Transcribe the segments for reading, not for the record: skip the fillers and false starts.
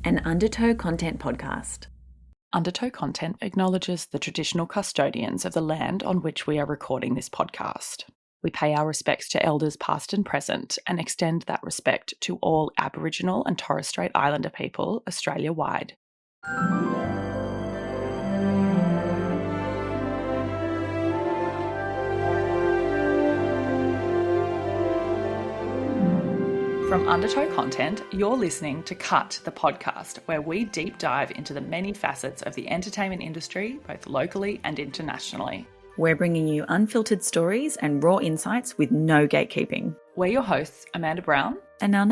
an Undertow content podcast. Undertow content acknowledges the traditional custodians of the land on which we are recording this podcast. We pay our respects to elders past and present and extend that respect to all Aboriginal and Torres Strait Islander people Australia-wide. From Undertow Content, you're listening to Cut, the podcast, where we deep dive into the many facets of the entertainment industry, both locally and internationally. We're bringing you unfiltered stories and raw insights with no gatekeeping. We're your hosts, Amanda Browne and Nell.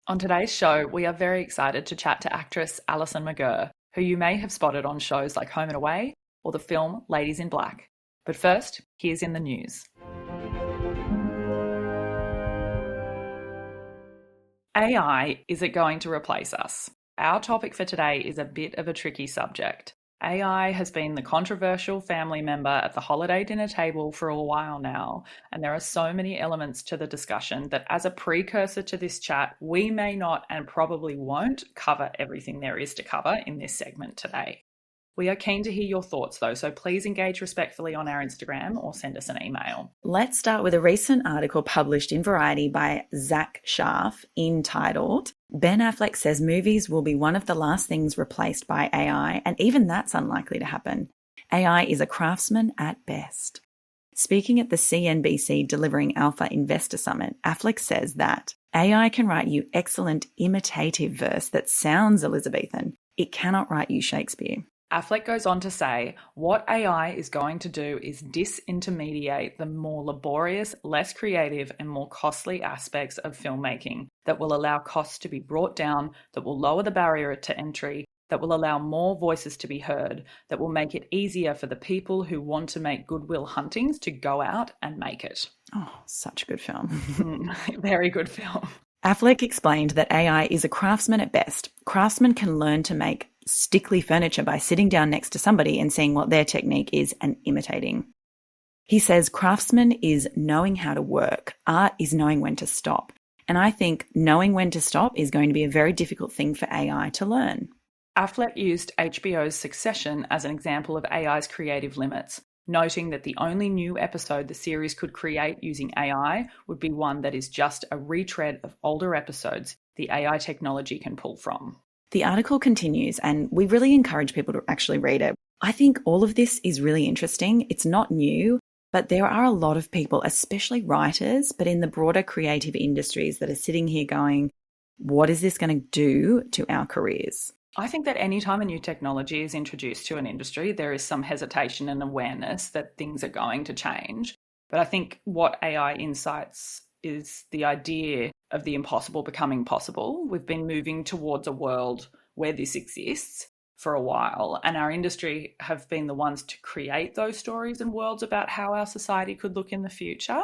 On today's show, we are very excited to chat to actress Alison McGirr, who you may have spotted on shows like Home and Away or the film Ladies in Black. But first, here's in the news. AI, is it going to replace us? Our topic for today is a bit of a tricky subject. AI has been the controversial family member at the holiday dinner table for a while now, and there are so many elements to the discussion that as a precursor to this chat, we may not and probably won't cover everything there is to cover in this segment today. We are keen to hear your thoughts though, so please engage respectfully on our Instagram or send us an email. Let's start with a recent article published in Variety by Zach Scharf entitled, "Ben Affleck says movies will be one of the last things replaced by AI, and even that's unlikely to happen. AI is a craftsman at best." Speaking at the CNBC Delivering Alpha Investor Summit, Affleck says that AI can write you excellent imitative verse that sounds Elizabethan. It cannot write you Shakespeare. Affleck goes on to say, what AI is going to do is disintermediate the more laborious, less creative and more costly aspects of filmmaking that will allow costs to be brought down, that will lower the barrier to entry, that will allow more voices to be heard, that will make it easier for the people who want to make Goodwill Huntings to go out and make it. Oh, such a good film. Very good film. Affleck explained that AI is a craftsman at best. Craftsmen can learn to make stickly furniture by sitting down next to somebody and seeing what their technique is and imitating. He says craftsman is knowing how to work. Art is knowing when to stop. And I think knowing when to stop is going to be a very difficult thing for AI to learn. Affleck used HBO's Succession as an example of AI's creative limits, noting that the only new episode the series could create using AI would be one that is just a retread of older episodes the AI technology can pull from. The article continues, and we really encourage people to actually read it. I think all of this is really interesting. It's not new, but there are a lot of people, especially writers, but in the broader creative industries that are sitting here going, what is this going to do to our careers? I think that anytime a new technology is introduced to an industry, there is some hesitation and awareness that things are going to change. But I think what AI insights is the idea of the impossible becoming possible. We've been moving towards a world where this exists for a while, and our industry have been the ones to create those stories and worlds about how our society could look in the future.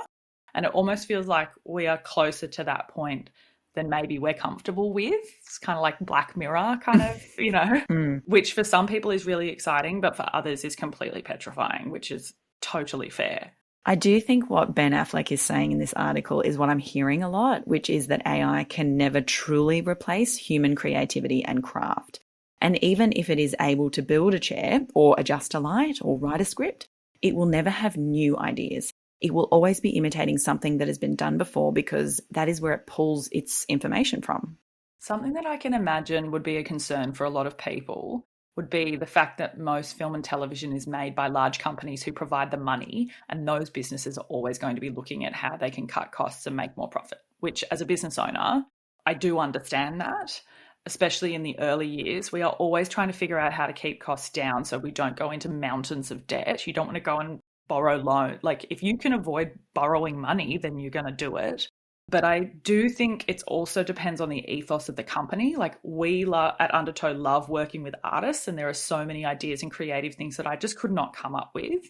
And it almost feels like we are closer to that point than maybe we're comfortable with. It's kind of like Black Mirror kind of, which for some people is really exciting, but for others is completely petrifying, which is totally fair. I do think what Ben Affleck is saying in this article is what I'm hearing a lot, which is that AI can never truly replace human creativity and craft. And even if it is able to build a chair or adjust a light or write a script, it will never have new ideas. It will always be imitating something that has been done before because that is where it pulls its information from. Something that I can imagine would be a concern for a lot of people would be the fact that most film and television is made by large companies who provide the money, and those businesses are always going to be looking at how they can cut costs and make more profit, which as a business owner, I do understand that. Especially in the early years, we are always trying to figure out how to keep costs down so we don't go into mountains of debt. You don't want to go and borrow loan. Like if you can avoid borrowing money, then you're going to do it. But I do think it also depends on the ethos of the company. Like we at Undertow love working with artists, and there are so many ideas and creative things that I just could not come up with.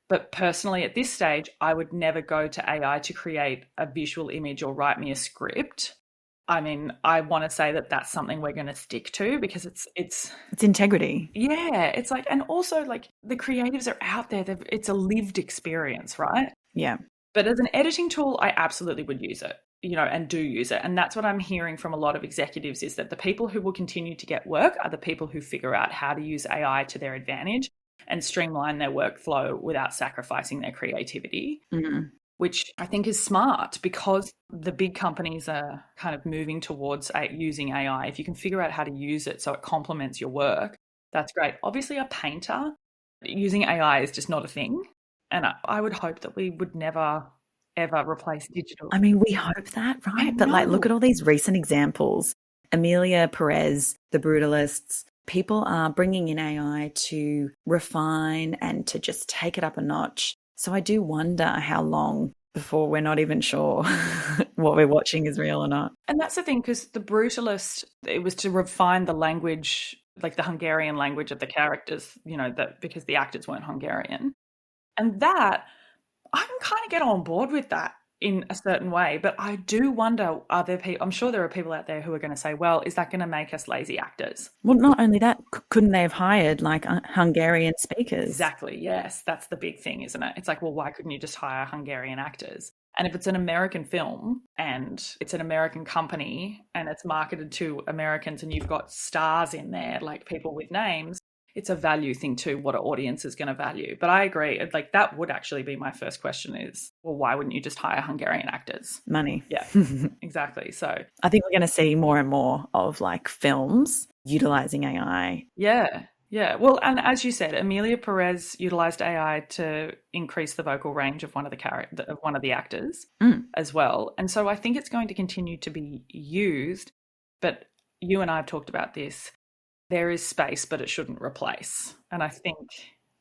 But personally, at this stage, I would never go to AI to create a visual image or write me a script. I mean, I want to say that that's something we're going to stick to because it's integrity. Yeah, it's like, and also like the creatives are out there. It's a lived experience, right? Yeah. But as an editing tool, I absolutely would use it. and do use it. And that's what I'm hearing from a lot of executives, is that the people who will continue to get work are the people who figure out how to use AI to their advantage and streamline their workflow without sacrificing their creativity, which I think is smart, because the big companies are kind of moving towards using AI. If you can figure out how to use it so it complements your work, that's great. Obviously, a painter, using AI is just not a thing. And I would hope that we would never ever replace digital. I mean, we hope that, right? But like, look at all these recent examples. Amelia Perez, The Brutalists. People are bringing in AI to refine and to just take it up a notch. So I do wonder how long before we're not even sure what we're watching is real or not. And that's the thing, because The Brutalist, it was to refine the language, like the Hungarian language of the characters, that because the actors weren't Hungarian. And that, I can kind of get on board with that in a certain way, but I do wonder, I'm sure there are people out there who are going to say, well, is that going to make us lazy actors? Well, not only that, couldn't they have hired like Hungarian speakers? Exactly, yes. That's the big thing, isn't it? It's like, well, why couldn't you just hire Hungarian actors? And if it's an American film and it's an American company and it's marketed to Americans and you've got stars in there, like people with names, it's a value thing too, what an audience is going to value. But I agree, like that would actually be my first question is, well, why wouldn't you just hire Hungarian actors? Money. Yeah, exactly. So I think we're going to see more and more of like films utilizing AI. Yeah. Well, and as you said, Amelia Perez utilized AI to increase the vocal range of one of the actors as well. And so I think it's going to continue to be used. But you and I have talked about this. There is space, but it shouldn't replace. And I think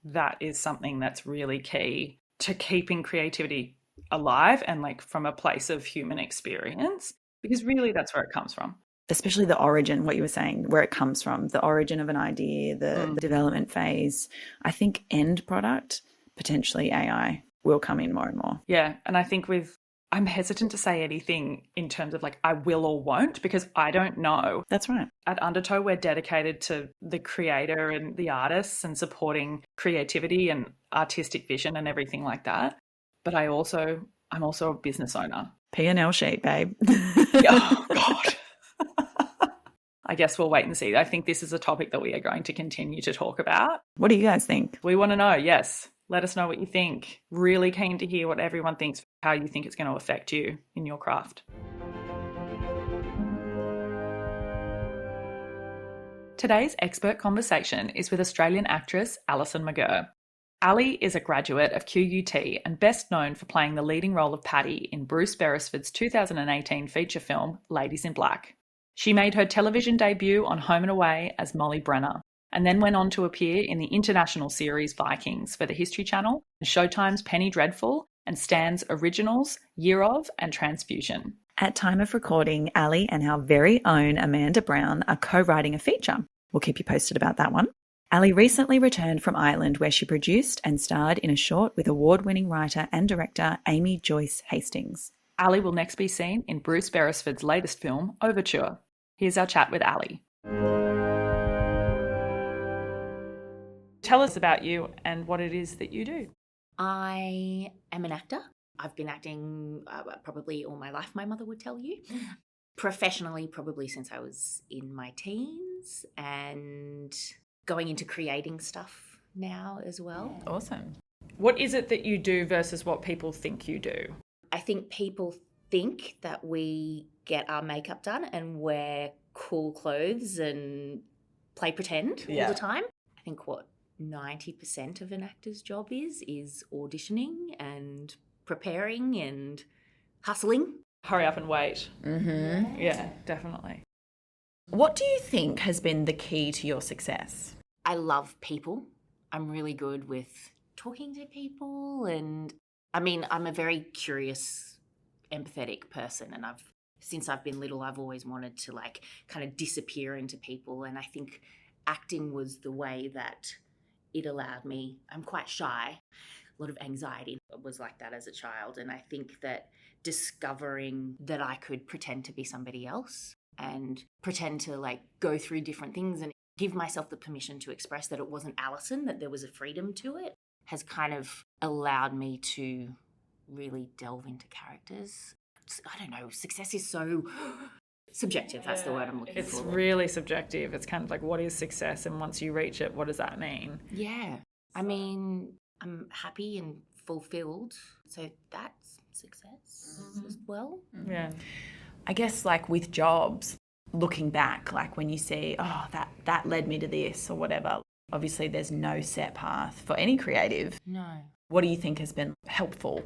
that is something that's really key to keeping creativity alive and like from a place of human experience, because really that's where it comes from. Especially the origin, what you were saying, where it comes from, the origin of an idea, the development phase. I think end product, potentially AI, will come in more and more. Yeah. And I think I'm hesitant to say anything in terms of like I will or won't, because I don't know. That's right. At Undertow, we're dedicated to the creator and the artists and supporting creativity and artistic vision and everything like that. But I'm also a business owner. P&L sheet, babe. Oh, God. I guess we'll wait and see. I think this is a topic that we are going to continue to talk about. What do you guys think? We want to know, yes. Let us know what you think. Really keen to hear what everyone thinks, how you think it's going to affect you in your craft. Today's expert conversation is with Australian actress Alison McGirr. Ali is a graduate of QUT and best known for playing the leading role of Patty in Bruce Beresford's 2018 feature film Ladies in Black. She made her television debut on Home and Away as Molly Brenner, and then went on to appear in the international series Vikings for the History Channel, Showtime's Penny Dreadful, and Stan's originals Year of and Transfusion. At time of recording, Ali and our very own Amanda Browne are co-writing a feature. We'll keep you posted about that one. Ali recently returned from Ireland, where she produced and starred in a short with award-winning writer and director Amy Joyce Hastings. Ali will next be seen in Bruce Beresford's latest film, Overture. Here's our chat with Ali. Tell us about you and what it is that you do. I am an actor. I've been acting probably all my life, my mother would tell you. Professionally, probably since I was in my teens, and going into creating stuff now as well. Awesome. What is it that you do versus what people think you do? I think people think that we get our makeup done and wear cool clothes and play pretend all the time. I think what 90% of an actor's job is auditioning and preparing and hustling. Hurry up and wait. Mm-hmm. Yeah, definitely. What do you think has been the key to your success? I love people. I'm really good with talking to people, and I mean, I'm a very curious, empathetic person, and since I've been little, I've always wanted to like kind of disappear into people, and I think acting was the way that it allowed me. I'm quite shy. A lot of anxiety was like that as a child, and I think that discovering that I could pretend to be somebody else and pretend to like go through different things and give myself the permission to express that it wasn't Alison, that there was a freedom to it, has kind of allowed me to really delve into characters. I don't know, success is so subjective. That's the word I'm looking for. It's really subjective. It's kind of like, what is success? And once you reach it, what does that mean? Yeah. I mean, I'm happy and fulfilled. So that's success as well. Yeah. I guess like with jobs, looking back, like when you see, that led me to this or whatever, obviously there's no set path for any creative. No. What do you think has been helpful?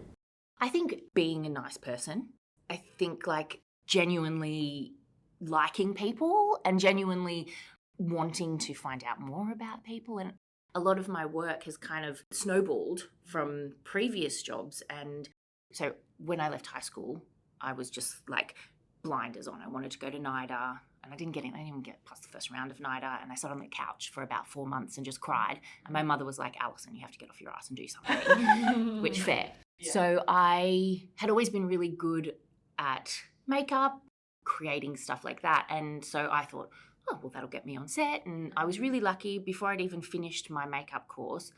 I think being a nice person. I think like genuinely liking people and genuinely wanting to find out more about people. And a lot of my work has kind of snowballed from previous jobs. And so when I left high school, I was just like blinders on. I wanted to go to NIDA and I didn't even get past the first round of NIDA. And I sat on the couch for about 4 months and just cried. And my mother was like, Alison, you have to get off your ass and do something, which fair. Yeah. So I had always been really good at makeup, creating stuff like that. And so I thought, oh, well, that'll get me on set. And I was really lucky. Before I'd even finished my makeup course,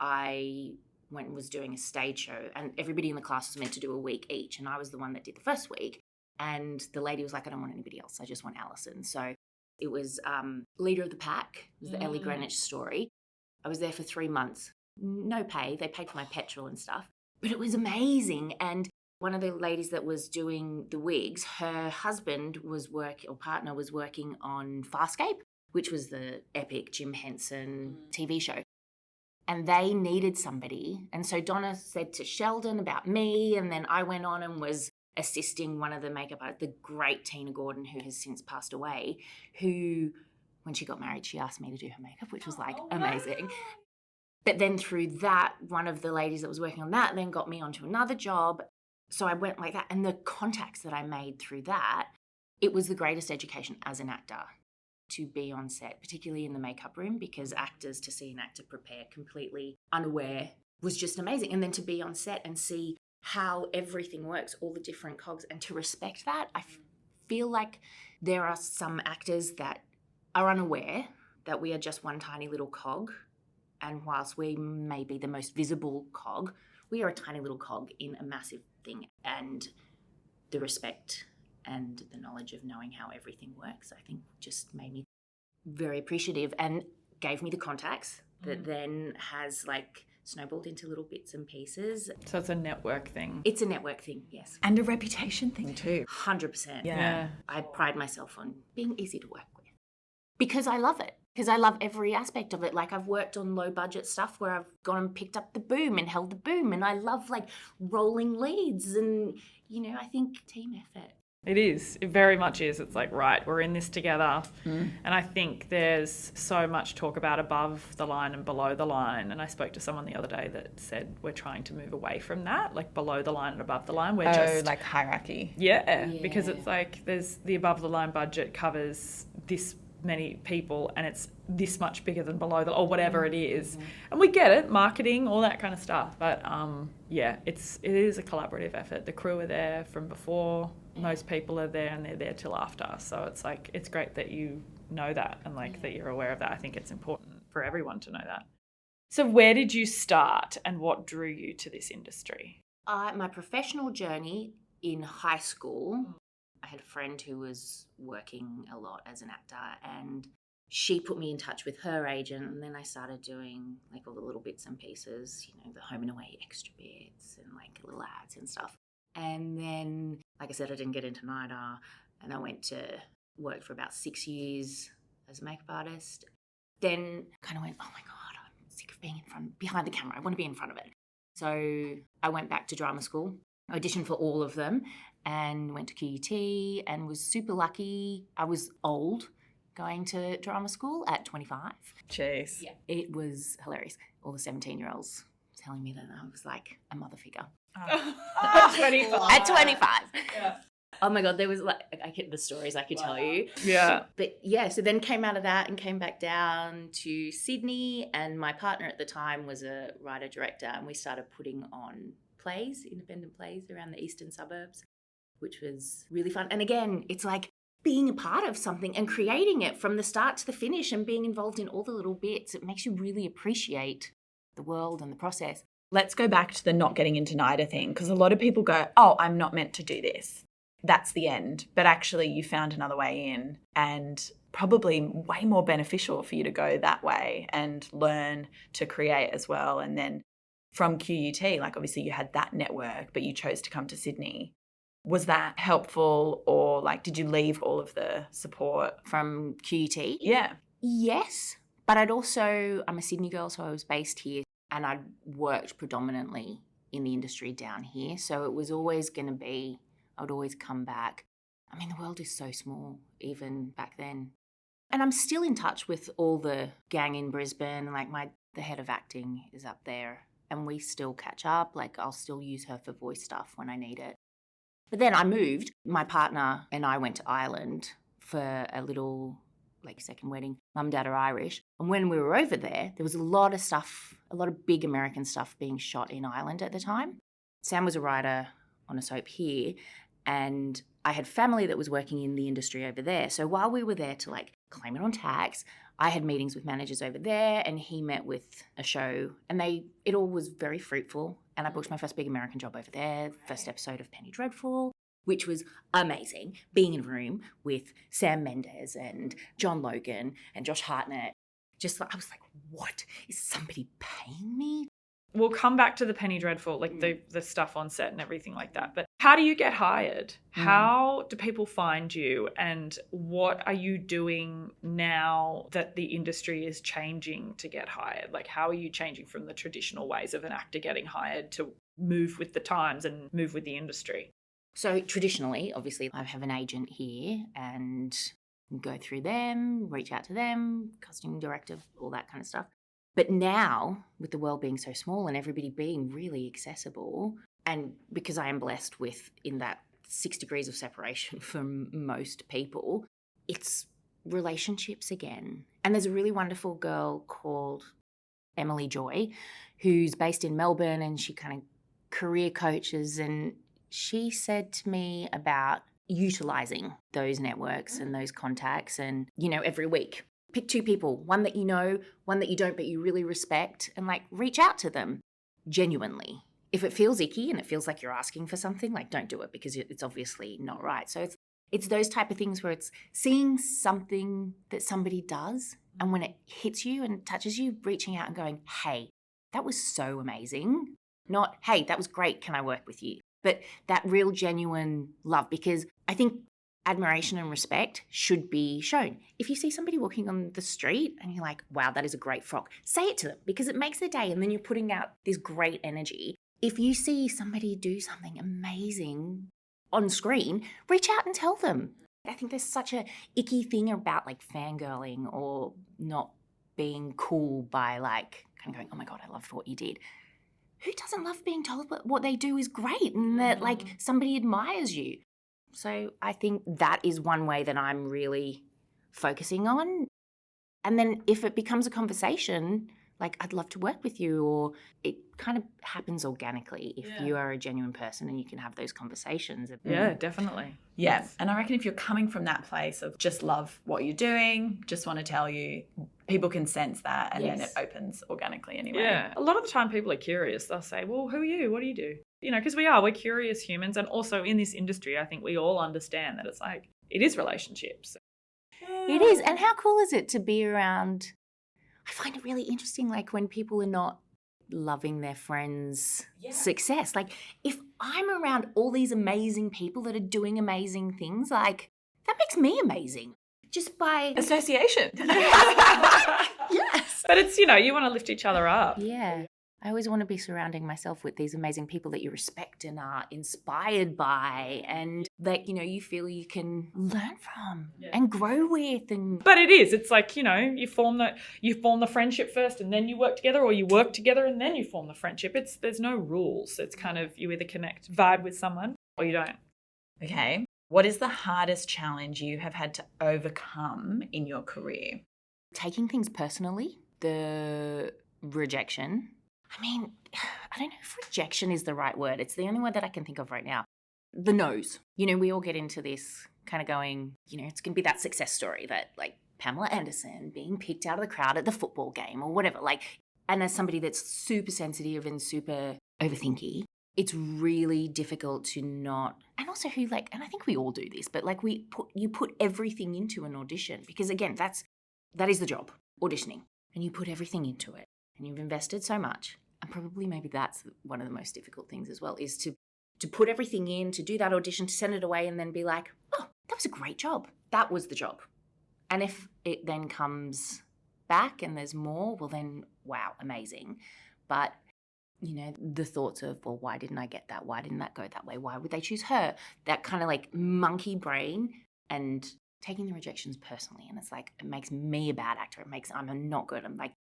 I went and was doing a stage show. And everybody in the class was meant to do a week each. And I was the one that did the first week. And the lady was like, I don't want anybody else. I just want Alison. So it was Leader of the Pack. It was the Ellie Greenwich story. I was there for 3 months. No pay. They paid for my petrol and stuff. But it was amazing. And one of the ladies that was doing the wigs, her husband partner was working on Farscape, which was the epic Jim Henson TV show. And they needed somebody. And so Donna said to Sheldon about me, and then I went on and was assisting one of the makeup artists, the great Tina Gordon, who has since passed away, who, when she got married, she asked me to do her makeup, which was like amazing. But then through that, one of the ladies that was working on that then got me onto another job. So I went like that. And the contacts that I made through that, it was the greatest education as an actor to be on set, particularly in the makeup room, because to see an actor prepare completely unaware was just amazing. And then to be on set and see how everything works, all the different cogs, and to respect that. I feel like there are some actors that are unaware that we are just one tiny little cog. And whilst we may be the most visible cog, we are a tiny little cog in a massive thing. And the respect and the knowledge of knowing how everything works, I think just made me very appreciative and gave me the contacts that then has like snowballed into little bits and pieces. So it's a network thing. It's a network thing, yes. And a reputation thing too. 100%. Yeah. I pride myself on being easy to work with because I love it. Because I love every aspect of it. Like I've worked on low budget stuff where I've gone and picked up the boom and held the boom. And I love like rolling leads and, I think team effort. It is. It very much is. It's like, right, we're in this together. And I think there's so much talk about above the line and below the line. And I spoke to someone the other day that said we're trying to move away from that, like below the line and above the line. We're just like hierarchy. Yeah, because it's like there's the above the line budget covers this many people and it's this much bigger than below the or whatever it is. And we get it, marketing, all that kind of stuff. But it is a collaborative effort. The crew are there from before. Most people are there and they're there till after. So it's like, it's great that you know that and like that you're aware of that. I think it's important for everyone to know that. So where did you start and what drew you to this industry? My professional journey in high school, I had a friend who was working a lot as an actor and she put me in touch with her agent and then I started doing like all the little bits and pieces, the home and away extra bits and like little ads and stuff. And then, like I said, I didn't get into NIDA and I went to work for about 6 years as a makeup artist. Then kind of went, oh my God, I'm sick of being behind the camera. I want to be in front of it. So I went back to drama school, auditioned for all of them and went to QUT and was super lucky. I was old going to drama school at 25. Jeez. Yeah. It was hilarious. All the 17-year-olds telling me that I was like a mother figure. At 25. At 25. Yeah. Oh my God, there was like, the stories I could tell you. Yeah. But yeah, so then came out of that and came back down to Sydney and my partner at the time was a writer-director and we started putting on plays, independent plays around the eastern suburbs, which was really fun. And again, it's like being a part of something and creating it from the start to the finish and being involved in all the little bits. It makes you really appreciate the world and the process. Let's go back to the not getting into NIDA thing because a lot of people go, oh, I'm not meant to do this. that's the end, but actually you found another way in, and probably way more beneficial for you to go that way and learn to create as well. And then from QUT, like obviously you had that network, but you chose to come to Sydney. Was that helpful, or like did you leave all of the support From QUT? Yeah. Yes, but I'm a Sydney girl, so I was based here and I'd worked predominantly in the industry down here. So it was always going to be, I would always come back. I mean, the world is so small, even back then. And I'm still in touch with all the gang in Brisbane. Like the head of acting is up there and we still catch up. Like I'll still use her for voice stuff when I need it. But then I moved. My partner and I went to Ireland for a little second wedding. Mum and Dad are Irish. And when we were over there was a lot of stuff, a lot of big American stuff being shot in Ireland at the time. Sam was a writer on a soap here, and I had family that was working in the industry over there. So while we were there to claim it on tax, I had meetings with managers over there and he met with a show, and it all was very fruitful. And I booked my first big American job over there, first episode of Penny Dreadful, which was amazing, being in a room with Sam Mendes and John Logan and Josh Hartnett. I was like, what? Is somebody paying me? We'll come back to the Penny Dreadful, the stuff on set and everything like that. But how do you get hired? How do people find you? And what are you doing now that the industry is changing to get hired? Like, how are you changing from the traditional ways of an actor getting hired to move with the times and move with the industry? So traditionally, obviously, I have an agent here and go through them, reach out to them, casting director, all that kind of stuff. But now, with the world being so small and everybody being really accessible, and because I am blessed with in that 6 degrees of separation from most people, it's relationships again. And there's a really wonderful girl called Emily Joy who's based in Melbourne, and she kind of career coaches, and she said to me about utilising those networks and those contacts and, every week. Pick 2 people, one that you know, one that you don't but you really respect, and reach out to them genuinely. If it feels icky and it feels like you're asking for something, don't do it because it's obviously not right. So it's those type of things where it's seeing something that somebody does, and when it hits you and touches you, reaching out and going, hey, that was so amazing. Not, hey, that was great, can I work with you? But that real genuine love, because I think admiration and respect should be shown. If you see somebody walking on the street and you're like, wow, that is a great frock, say it to them because it makes their day, and then you're putting out this great energy. If you see somebody do something amazing on screen, reach out and tell them. I think there's such a icky thing about fangirling or not being cool by kind of going, oh my God, I loved what you did. Who doesn't love being told that what they do is great and that somebody admires you? So I think that is one way that I'm really focusing on. And then if it becomes a conversation, I'd love to work with you, or it kind of happens organically if you are a genuine person and you can have those conversations. Yeah, definitely. Yeah. Yes. And I reckon if you're coming from that place of just love what you're doing, just want to tell you, people can sense that, and then it opens organically anyway. Yeah. A lot of the time people are curious. They'll say, well, who are you? What do you do? Because we're curious humans. And also in this industry, I think we all understand that it is relationships. It is. And how cool is it to be around? I find it really interesting, when people are not loving their friends' success. If I'm around all these amazing people that are doing amazing things, that makes me amazing. Just by association. Yes. But it's, you want to lift each other up. Yeah. I always want to be surrounding myself with these amazing people that you respect and are inspired by, and that, you feel you can learn from and grow with. But it is. It's you form the friendship first and then you work together, or you work together and then you form the friendship. There's no rules. It's kind of you either vibe with someone or you don't. Okay. What is the hardest challenge you have had to overcome in your career? Taking things personally, the rejection. I mean, I don't know if rejection is the right word. It's the only word that I can think of right now. The no's. We all get into this kind of going, it's going to be that success story that Pamela Anderson being picked out of the crowd at the football game or whatever. And as somebody that's super sensitive and super overthinky, it's really difficult to not, and also who like, and I think we all do this, but like you put everything into an audition because again, that is the job, auditioning, and you put everything into it and you've invested so much. And probably maybe that's one of the most difficult things as well is to put everything in, to do that audition, to send it away and then be like, oh, that was a great job. That was the job. And if it then comes back and there's more, well then, wow, amazing. But the thoughts of, well, why didn't I get that? Why didn't that go that way? Why would they choose her? That kind of like monkey brain and taking the rejections personally. And it's like, it makes me a bad actor. I'm not good. I'm like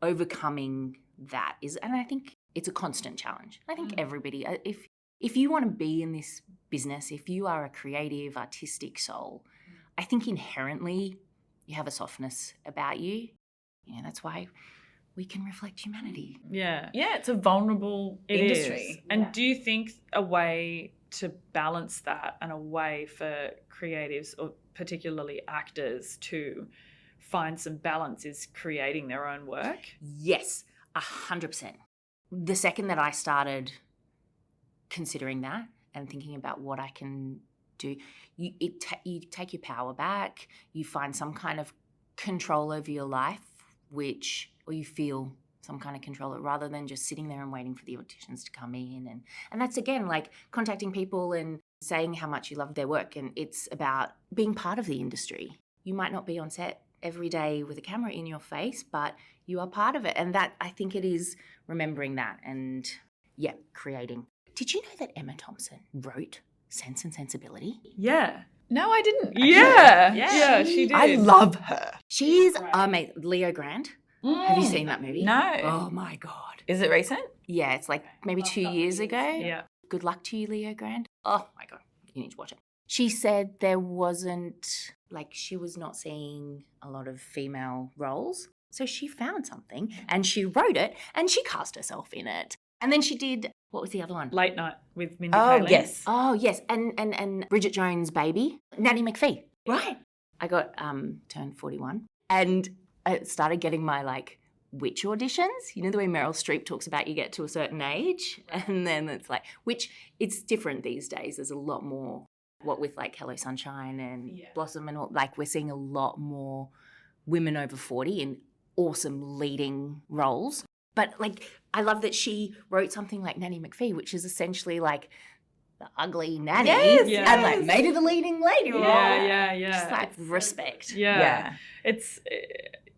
overcoming that and I think it's a constant challenge. I think everybody, if you want to be in this business, if you are a creative, artistic soul, I think inherently you have a softness about you. That's why we can reflect humanity. Yeah. Yeah, it's a vulnerable industry. Is. And do you think a way to balance that and a way for creatives or particularly actors to find some balance is creating their own work? Yes, 100%. The second that I started considering that and thinking about what I can do, you take your power back, you find some kind of control over your life, or you feel some kind of control rather than just sitting there and waiting for the auditions to come in. And that's, again, like contacting people and saying how much you love their work. And it's about being part of the industry. You might not be on set every day with a camera in your face, but you are part of it. And that, I think it is remembering that and, creating. Did you know that Emma Thompson wrote Sense and Sensibility? Yeah. No, I didn't. Actually. Yeah, she did. I love her. She's amazing. Leo Grande. Have you seen that movie? No. Oh, my God. Is it recent? Yeah, it's like maybe 2 years ago. Yeah. Good luck to you, Leo Grande. Oh, my God. You need to watch it. She said there wasn't, she was not seeing a lot of female roles. So she found something and she wrote it and she cast herself in it. And then she did, what was the other one? Late Night with Mindy Kaling. Yes. Oh, yes. And Bridget Jones' baby, Nanny McPhee. Right. I got turned 41 and I started getting my witch auditions. You know the way Meryl Streep talks about you get to a certain age and then it's which it's different these days. There's a lot more, what with Hello Sunshine and Blossom and all, we're seeing a lot more women over 40 in awesome leading roles. But I love that she wrote something like Nanny McPhee, which is essentially the ugly nanny, and made it a leading lady role. Yeah. Just respect. Yeah.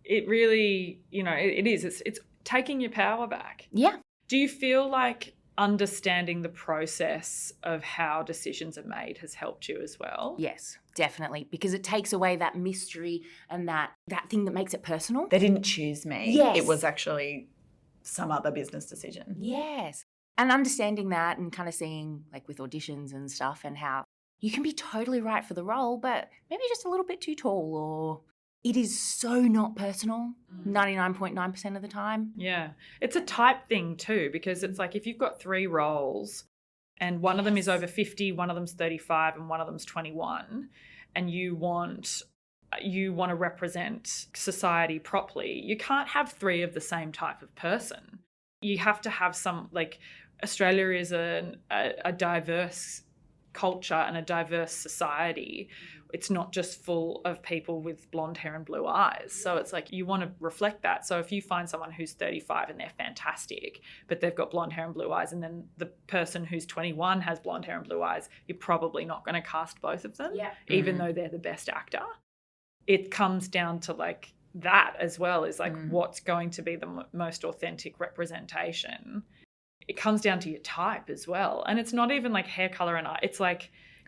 It really, it is. It's taking your power back. Yeah. Do you feel like understanding the process of how decisions are made has helped you as well? Yes, definitely, because it takes away that mystery and that thing that makes it personal. They didn't choose me. Yes. It was actually some other business decision. Yes. And understanding that and kind of seeing with auditions and stuff and how you can be totally right for the role, but maybe just a little bit too tall or it is so not personal 99.9% of the time. Yeah. It's a type thing too, because it's if you've got 3 roles and one of them is over 50, one of them's 35 and one of them's 21 and you want to represent society properly, you can't have 3 of the same type of person. You have to have some, Australia is a diverse culture and a diverse society. It's not just full of people with blonde hair and blue eyes. So it's you want to reflect that. So if you find someone who's 35 and they're fantastic, but they've got blonde hair and blue eyes, and then the person who's 21 has blonde hair and blue eyes, you're probably not going to cast both of them, even though they're the best actor. It comes down to that as well, is what's going to be the most authentic representation. It comes down to your type as well. And it's not even hair color and eye. It's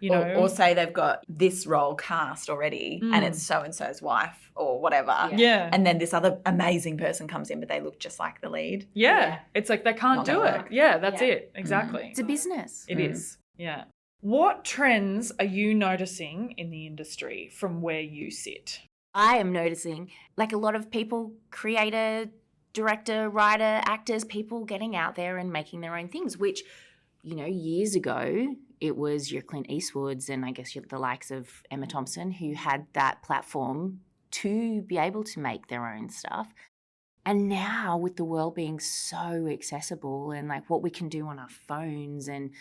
or say they've got this role cast already and it's so-and-so's wife or whatever. Yeah. And then this other amazing person comes in but they look just like the lead. Yeah. It's they can't Not do gonna it. work. Yeah, that's it. Exactly. It's a business. It is. Yeah. What trends are you noticing in the industry from where you sit? I am noticing a lot of people, creator, director, writer, actors, people getting out there and making their own things, which, years ago it was your Clint Eastwoods and I guess the likes of Emma Thompson who had that platform to be able to make their own stuff. And now with the world being so accessible and like what we can do on our phones and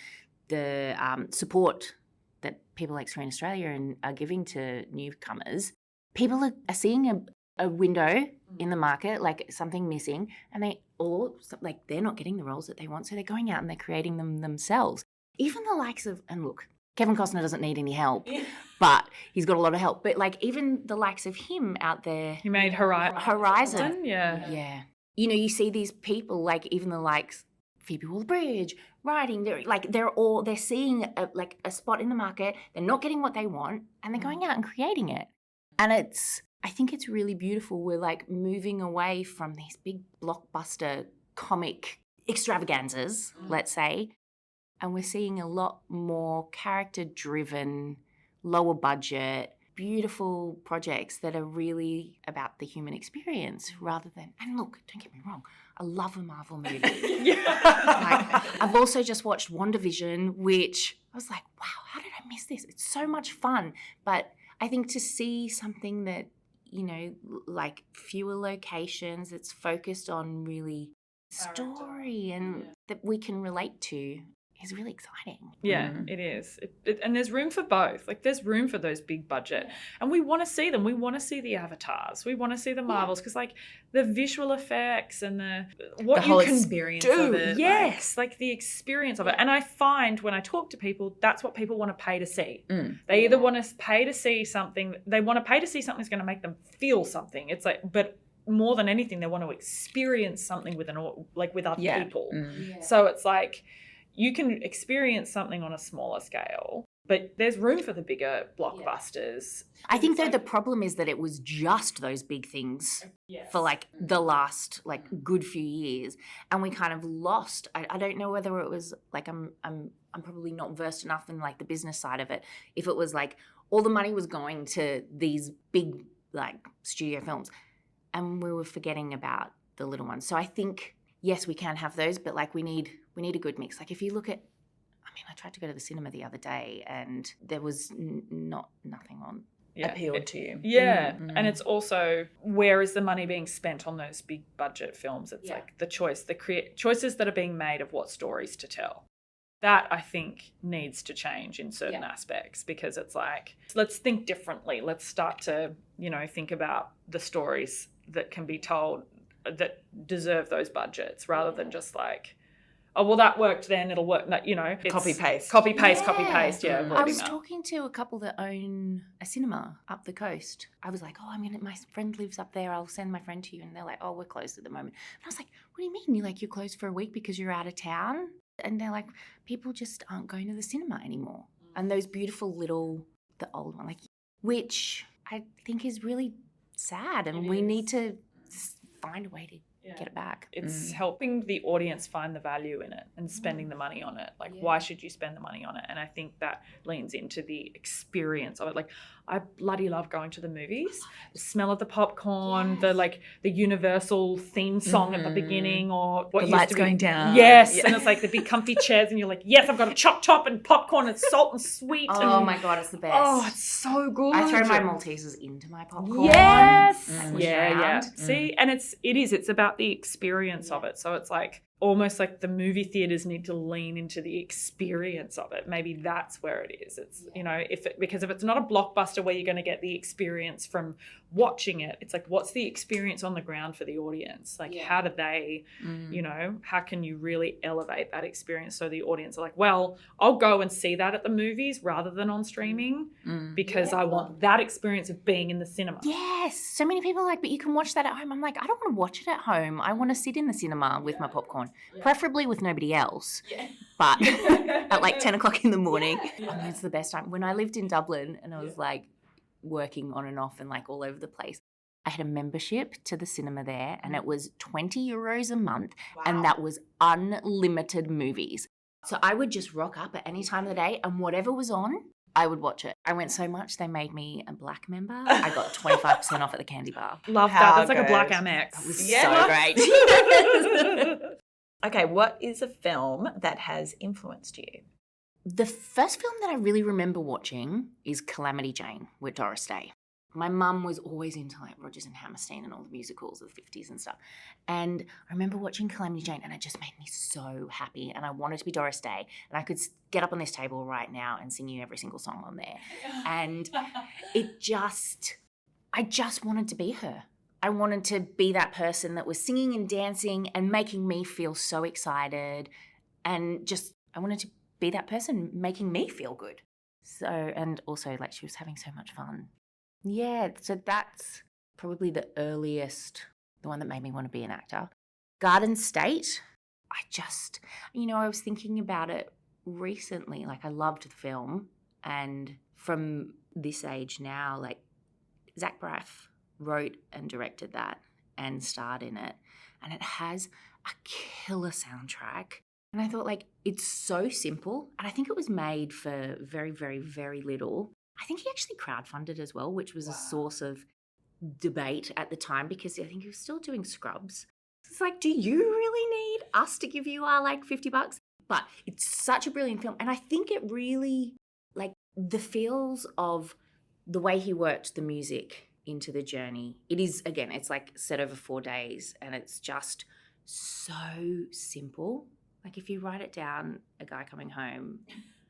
the support that people like Screen Australia are giving to newcomers, people are seeing a window in the market, like something missing, and they're not getting the roles that they want, so they're going out and they're creating them themselves. Even the likes of, and look, Kevin Costner doesn't need any help, but he's got a lot of help. But like even the likes of him out there. He made Horizon. Yeah. You know, you see these people, like even the likes Phoebe Waller-Bridge, writing, they're seeing a spot in the market, they're not getting what they want, and they're going out and creating it. And I think it's really beautiful. We're like moving away from these big blockbuster comic extravaganzas, let's say, and we're seeing a lot more character-driven, lower budget, beautiful projects that are really about the human experience rather than, and look, don't get me wrong, I love a Marvel movie. I've also just watched WandaVision, which I was like, wow, how did I miss this? It's so much fun. But I think to see something that, you know, like fewer locations, that's focused on really story and that we can relate to is really exciting. Yeah, it is. And there's room for both. Like there's room for those big budget. And we want to see them. We want to see the Avatars. We want to see the Marvels because like the visual effects and the whole experience of it. Yes, like the experience of it. And I find when I talk to people, that's what people want to pay to see. They either want to pay to see something, they want to pay to see something that's going to make them feel something. It's like, but more than anything, they want to experience something with other people. So it's like, you can experience something on a smaller scale, but there's room for the bigger blockbusters. I think though the problem is that it was just those big things for like the last like good few years, and we kind of lost. I don't know whether it was like I'm probably not versed enough in like the business side of it. If it was like all the money was going to these big like studio films, and we were forgetting about the little ones. So I think yes, we can have those, but like we need a good mix. Like if you look at, I tried to go to the cinema the other day and there was nothing on. Appealed to you. Yeah. And it's also, where is the money being spent on those big budget films? It's like the choices that are being made of what stories to tell. That I think needs to change in certain aspects, because it's like, let's think differently. Let's start to, think about the stories that can be told that deserve those budgets rather than just like, oh, well, that worked then, it'll work. No, copy paste. Yeah. I was talking to a couple that own a cinema up the coast. I was like, my friend lives up there. I'll send my friend to you. And they're like, oh, we're closed at the moment. And I was like, what do you mean? You're closed for a week because you're out of town? And they're like, people just aren't going to the cinema anymore. And those beautiful the old one, which I think is really sad. And we need to find a way to get it back. It's helping the audience find the value in it and spending the money on it. Why should you spend the money on it? And I think that leans into the experience of it. Like, I bloody love going to the movies. The smell of the popcorn, the Universal theme song at the beginning, or what the lights going down. Yes, and it's like the big comfy chairs, and you're like, yes, I've got a chop top and popcorn and salt and sweet. Oh my God, it's the best. Oh, it's so good. I throw my Maltesers into my popcorn. Yes. Yeah. See, and it's about the experience of it. So it's like almost like the movie theaters need to lean into the experience of it. Maybe that's where it is. It's because if it's not a blockbuster where you're going to get the experience from watching it, it's like, what's the experience on the ground for the audience? Like, how do they, how can you really elevate that experience so the audience are like, well, I'll go and see that at the movies rather than on streaming because I want that experience of being in the cinema. Yes. So many people are like, but you can watch that at home. I'm like, I don't want to watch it at home. I want to sit in the cinema with my popcorn, preferably with nobody else. Yeah. But at like 10 o'clock in the morning, it's the best time. When I lived in Dublin and I was like working on and off and like all over the place, I had a membership to the cinema there and it was €20 a month. Wow. And that was unlimited movies. So I would just rock up at any time of the day and whatever was on, I would watch it. I went so much they made me a black member. I got 25% off at the candy bar. Love that. That's like a black Amex. It was so great. Okay, what is a film that has influenced you? The first film that I really remember watching is Calamity Jane with Doris Day. my mum was always into like Rodgers and Hammerstein and all the musicals of the 50s and stuff. And I remember watching Calamity Jane and it just made me so happy. And I wanted to be Doris Day. And I could get up on this table right now and sing you every single song on there. And I just wanted to be her. I wanted to be that person that was singing and dancing and making me feel so excited. And just, I wanted to be that person making me feel good. So, and also like she was having so much fun. Yeah, so that's probably the earliest, the one that made me want to be an actor. Garden State, I was thinking about it recently. Like I loved the film, and from this age now, like Zach Braff wrote and directed that and starred in it, and it has a killer soundtrack. And I thought, like, it's so simple, and I think it was made for very, very, very little. I think he actually crowdfunded as well, which was a source of debate at the time because I think he was still doing Scrubs. It's like, do you really need us to give you our like $50? But it's such a brilliant film. And I think it really, like the feels of the way he worked the music into the journey. It is, again, it's like set over 4 days and it's just so simple. Like if you write it down, a guy coming home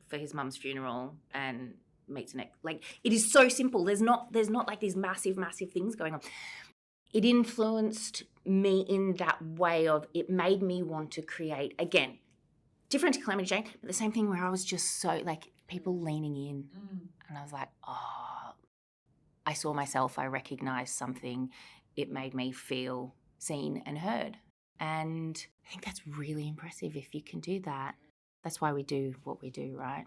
for his mum's funeral and meets an ex, like it is so simple. There's not like these massive things going on. It influenced me in that way of, it made me want to create, again, different to Calamity Jane, but the same thing where I was just so like people leaning in and I was like, oh, I saw myself, I recognized something. It made me feel seen and heard. And I think that's really impressive if you can do that. That's why we do what we do, right?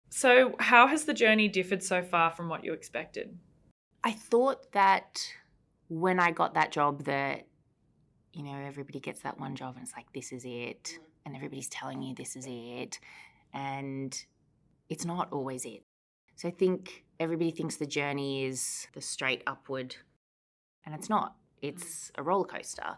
So how has the journey differed so far from what you expected? I thought that when I got that job that, everybody gets that one job and it's like, this is it. And everybody's telling you this is it. And it's not always it. So I think everybody thinks the journey is the straight upward. And it's not. It's a roller coaster.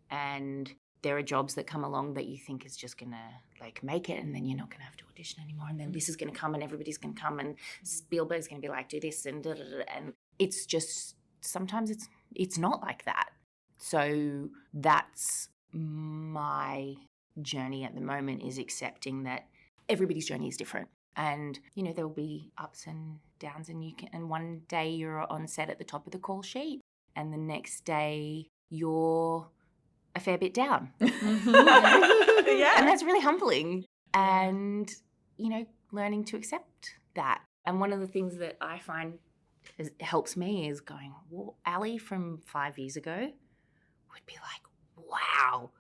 And there are jobs that come along that you think is just going to like make it, and then you're not going to have to audition anymore, and then this is going to come and everybody's going to come and Spielberg's going to be like, do this and da-da-da-da. And it's just, sometimes it's not like that. So that's my journey at the moment, is accepting that everybody's journey is different. And, there'll be ups and downs, and one day you're on set at the top of the call sheet and the next day you're a fair bit down. Yeah. And that's really humbling. And, learning to accept that. And one of the things that I find helps me is going, well, Ali from 5 years ago would be like, wow,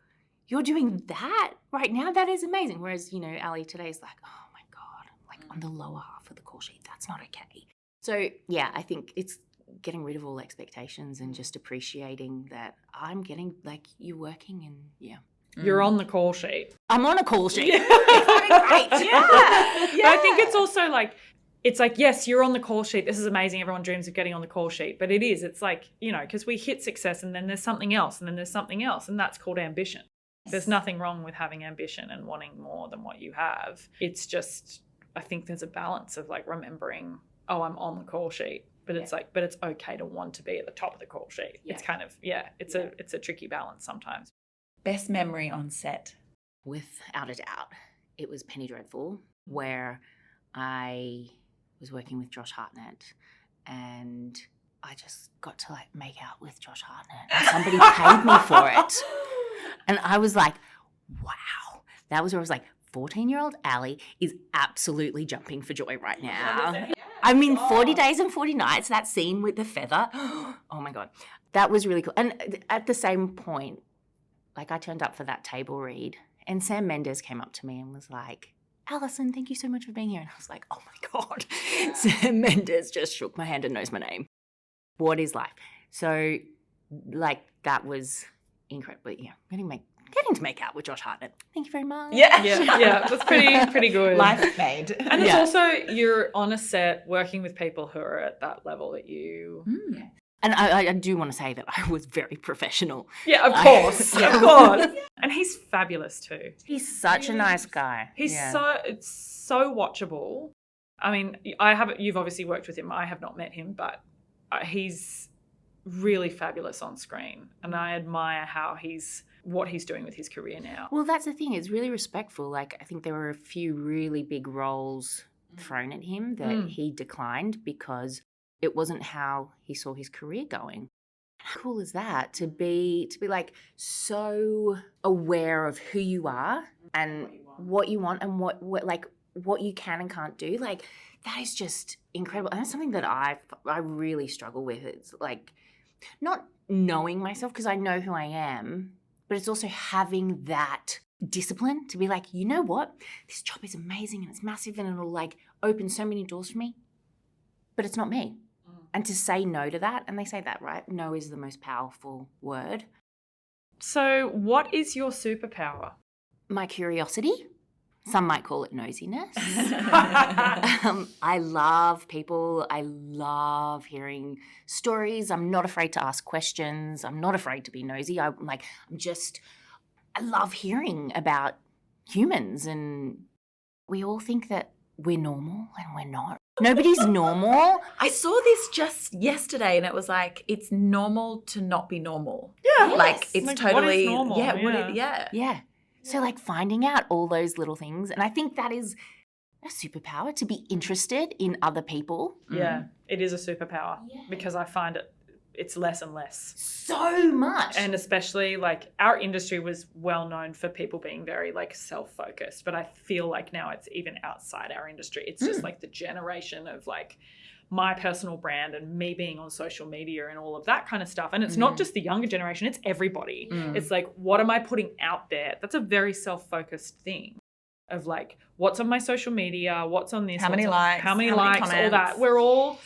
you're doing that right now? That is amazing. Whereas, Ali today is like, oh my God, like on the lower half of the call sheet, that's not okay. So yeah, I think it's getting rid of all expectations and just appreciating that I'm getting, like, you're working and yeah. You're on the call sheet. I'm on a call sheet. Yeah. Great. Yeah. I think it's also like, yes, you're on the call sheet. This is amazing. Everyone dreams of getting on the call sheet. But it's like, because we hit success and then there's something else and then there's something else. And that's called ambition. There's nothing wrong with having ambition and wanting more than what you have. It's just, I think there's a balance of like remembering, oh, I'm on the call sheet. But it's like, but it's okay to want to be at the top of the call sheet. Yeah. It's kind of, it's a tricky balance sometimes. Best memory on set? Without a doubt, it was Penny Dreadful, where I was working with Josh Hartnett and I just got to like make out with Josh Hartnett and somebody paid me for it. And I was like, wow. That was where I was like, 14-year-old Ali is absolutely jumping for joy right now. I mean, 40 Days and 40 Nights, that scene with the feather. Oh my God. That was really cool. And at the same point, like I turned up for that table read and Sam Mendes came up to me and was like, Alison, thank you so much for being here. And I was like, oh my God. Yeah. Sam Mendes just shook my hand and knows my name. What is life? So like that was incredible. Yeah, getting to make out with Josh Hartnett. Thank you very much. Yeah, that's pretty good. Life made. And it's also, you're on a set working with people who are at that level that you... Yeah. And I do want to say that I was very professional. Yeah, of course. Of course. And he's fabulous too. He's such a nice guy. It's so watchable. I mean, you've obviously worked with him. I have not met him, but he's really fabulous on screen, and I admire what he's doing with his career now. Well, that's the thing. It's really respectful. Like, I think there were a few really big roles thrown at him that he declined because it wasn't how he saw his career going. How cool is that to be like so aware of who you are and what you want and what you can and can't do? Like, that is just incredible. And that's something that I really struggle with. It's like not knowing myself because I know who I am, but it's also having that discipline to be like, you know what? This job is amazing and it's massive and it'll like open so many doors for me, but it's not me. And to say no to that, and they say that, right? No is the most powerful word. So what is your superpower? My curiosity. Some might call it nosiness. I love people. I love hearing stories. I'm not afraid to ask questions. I'm not afraid to be nosy. I love hearing about humans, and we all think that we're normal and we're not. Nobody's normal. I saw this just yesterday and it was like, it's normal to not be normal. Yeah. Like, it's like, totally, what is normal? Yeah. So like finding out all those little things. And I think that is a superpower, to be interested in other people. Yeah, it is a superpower because I find it's less and less. So much. And especially like our industry was well known for people being very like self-focused, but I feel like now it's even outside our industry. It's just like the generation of like my personal brand and me being on social media and all of that kind of stuff. And it's not just the younger generation, it's everybody. It's like, what am I putting out there? That's a very self-focused thing of like, what's on my social media? What's on this? How many likes? How many likes? comments? All that. We're all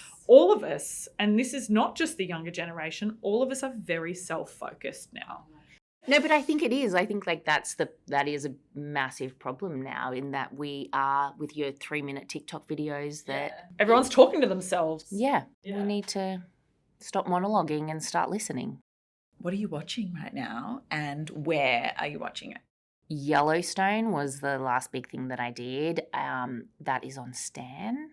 of us, and this is not just the younger generation, all of us are very self-focused now. No, but I think it is. I think like that is a massive problem now, in that we are with your 3-minute TikTok videos that Everyone's talking to themselves. we need to stop monologuing and start listening. What are you watching right now and where are you watching it? Yellowstone was the last big thing that I did. That is on Stan.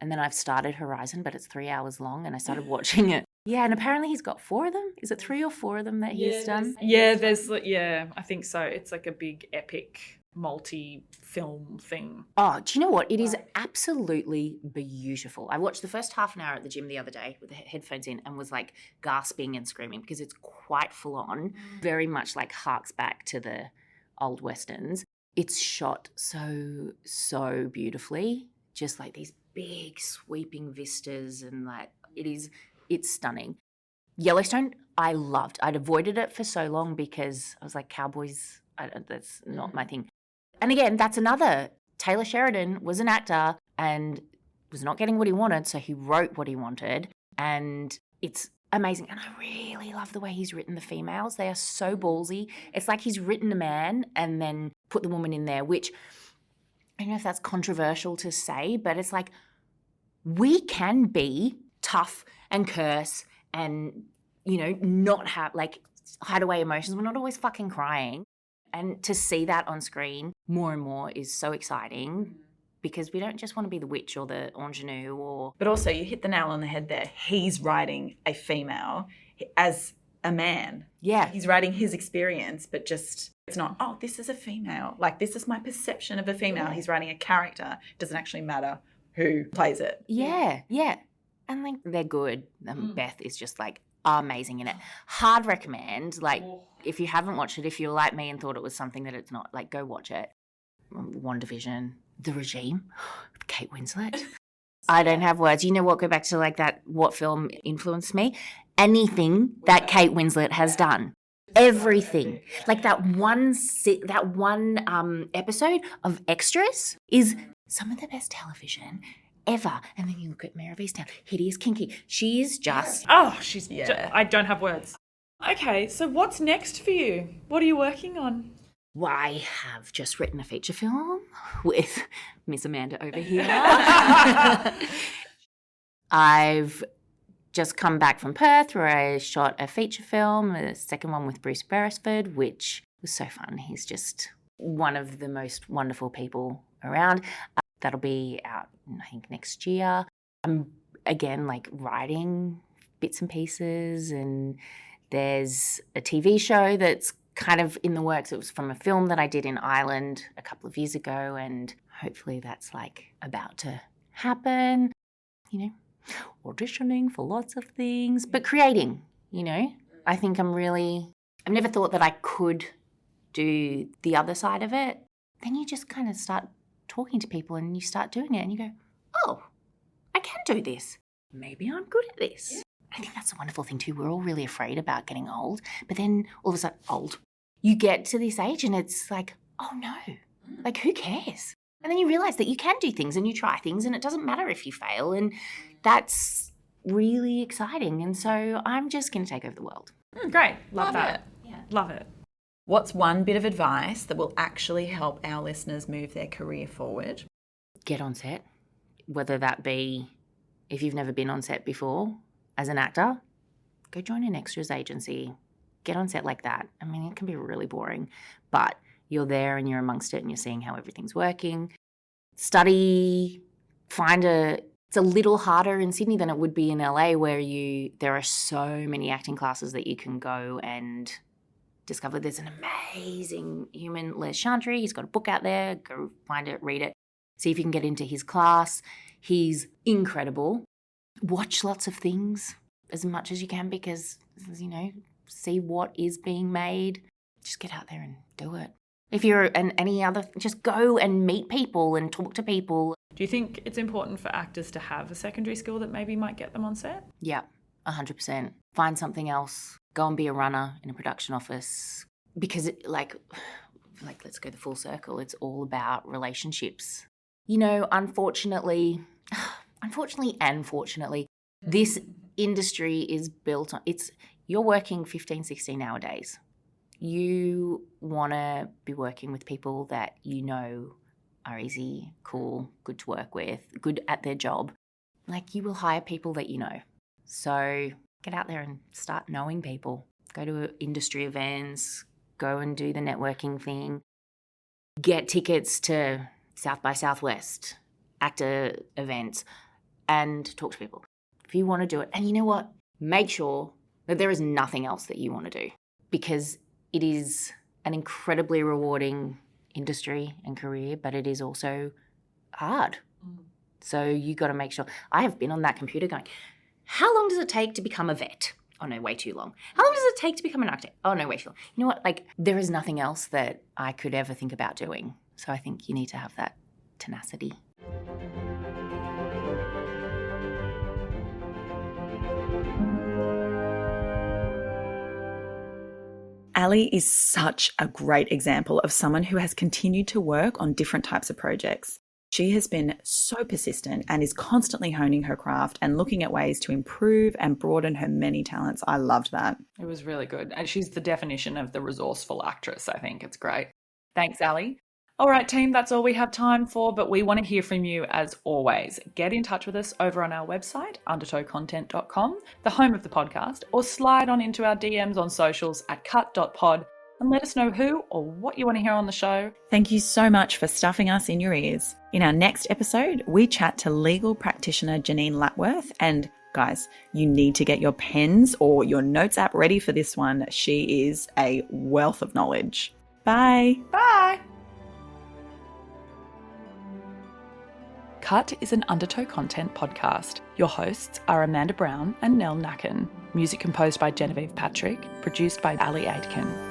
And then I've started Horizon, but it's 3 hours long, and I started watching it. Yeah, and apparently he's got 4 of them. Is it 3 or 4 of them that he's done? I think so. It's like a big epic multi-film thing. Oh, do you know what? It is absolutely beautiful. I watched the first half an hour at the gym the other day with the headphones in and was like gasping and screaming because it's quite full on, very much like harks back to the old Westerns. It's shot so beautifully, just like these big sweeping vistas, and like it's stunning. Yellowstone, I loved. I'd avoided it for so long because I was like, cowboys, that's not my thing. And again, that's another. Taylor Sheridan was an actor and was not getting what he wanted, so he wrote what he wanted, and it's amazing. And I really love the way he's written the females. They are so ballsy. It's like he's written a man and then put the woman in there, which I don't know if that's controversial to say, but it's like we can be tough and curse and, you know, not have, like, hide away emotions. We're not always fucking crying. And to see that on screen more and more is so exciting because we don't just want to be the witch or the ingenue or... But also, you hit the nail on the head there. He's writing a female as a man. Yeah. He's writing his experience, but just, it's not, oh, this is a female. Like, this is my perception of a female. He's writing a character. It doesn't actually matter who plays it. Yeah. And like, they're good. Beth is just like amazing in it. Hard recommend. Like, if you haven't watched it, if you're like me and thought it was something that it's not, like, go watch it. WandaVision, The Regime, with Kate Winslet. I don't have words. You know what? Go back to like that. What film influenced me? Anything that Kate Winslet has done. Everything. Like that one episode of Extras is some of the best television ever. And then you look at Mare of Easttown, hideous, kinky. She is just... Oh, I don't have words. Okay, so what's next for you? What are you working on? Well, I have just written a feature film with Miss Amanda over here. I've just come back from Perth where I shot a feature film, the second one with Bruce Beresford, which was so fun. He's just one of the most wonderful people around. That'll be out, I think, next year. I'm, again, like writing bits and pieces, and there's a TV show that's kind of in the works. It was from a film that I did in Ireland a couple of years ago, and hopefully that's like about to happen, you know, auditioning for lots of things, but creating, you know. I think I've never thought that I could do the other side of it. Then you just kind of start talking to people and you start doing it and you go, oh, I can do this. Maybe I'm good at this. Yeah. I think that's a wonderful thing too. We're all really afraid about getting old, but then all of a sudden, you get to this age and it's like, oh no, like who cares? And then you realise that you can do things and you try things and it doesn't matter if you fail, and that's really exciting. And so I'm just going to take over the world. Great. Love that. Yeah. Love it. What's one bit of advice that will actually help our listeners move their career forward? Get on set, whether that be if you've never been on set before as an actor, go join an extras agency. Get on set like that. I mean, it can be really boring, but you're there and you're amongst it and you're seeing how everything's working. Study, it's a little harder in Sydney than it would be in LA, where there are so many acting classes that you can go and discover. There's an amazing human, Les Chantry. He's got a book out there. Go find it, read it. See if you can get into his class. He's incredible. Watch lots of things as much as you can because, you know, see what is being made. Just get out there and do it. If you're just go and meet people and talk to people. Do you think it's important for actors to have a secondary skill that maybe might get them on set? Yeah, 100%. Find something else. Go and be a runner in a production office. Because let's go the full circle. It's all about relationships. You know, unfortunately, and fortunately, this industry is built on, you're working 15, 16-hour days. You want to be working with people that you know are easy, cool, good to work with, good at their job. Like, you will hire people that you know. So get out there and start knowing people. Go to industry events, go and do the networking thing. Get tickets to South by Southwest, actor events, and talk to people. If you want to do it, and you know what? Make sure that there is nothing else that you want to do, because it is an incredibly rewarding industry and career, but it is also hard. So you got to make sure. I have been on that computer going, how long does it take to become a vet? Oh no, way too long. How long does it take to become an architect? Oh no, way too long. You know what? Like, there is nothing else that I could ever think about doing. So I think you need to have that tenacity. Ali is such a great example of someone who has continued to work on different types of projects. She has been so persistent and is constantly honing her craft and looking at ways to improve and broaden her many talents. I loved that. It was really good. And she's the definition of the resourceful actress, I think. It's great. Thanks, Ali. All right, team, that's all we have time for, but we want to hear from you as always. Get in touch with us over on our website, undertowcontent.com, the home of the podcast, or slide on into our DMs on socials at cut.pod and let us know who or what you want to hear on the show. Thank you so much for stuffing us in your ears. In our next episode, we chat to legal practitioner Janine Lapworth, and guys, you need to get your pens or your notes app ready for this one. She is a wealth of knowledge. Bye. Bye. Cut is an Undertow Content podcast. Your hosts are Amanda Browne and Nell. Music composed by Genevieve Patrick, produced by Ali Aitken.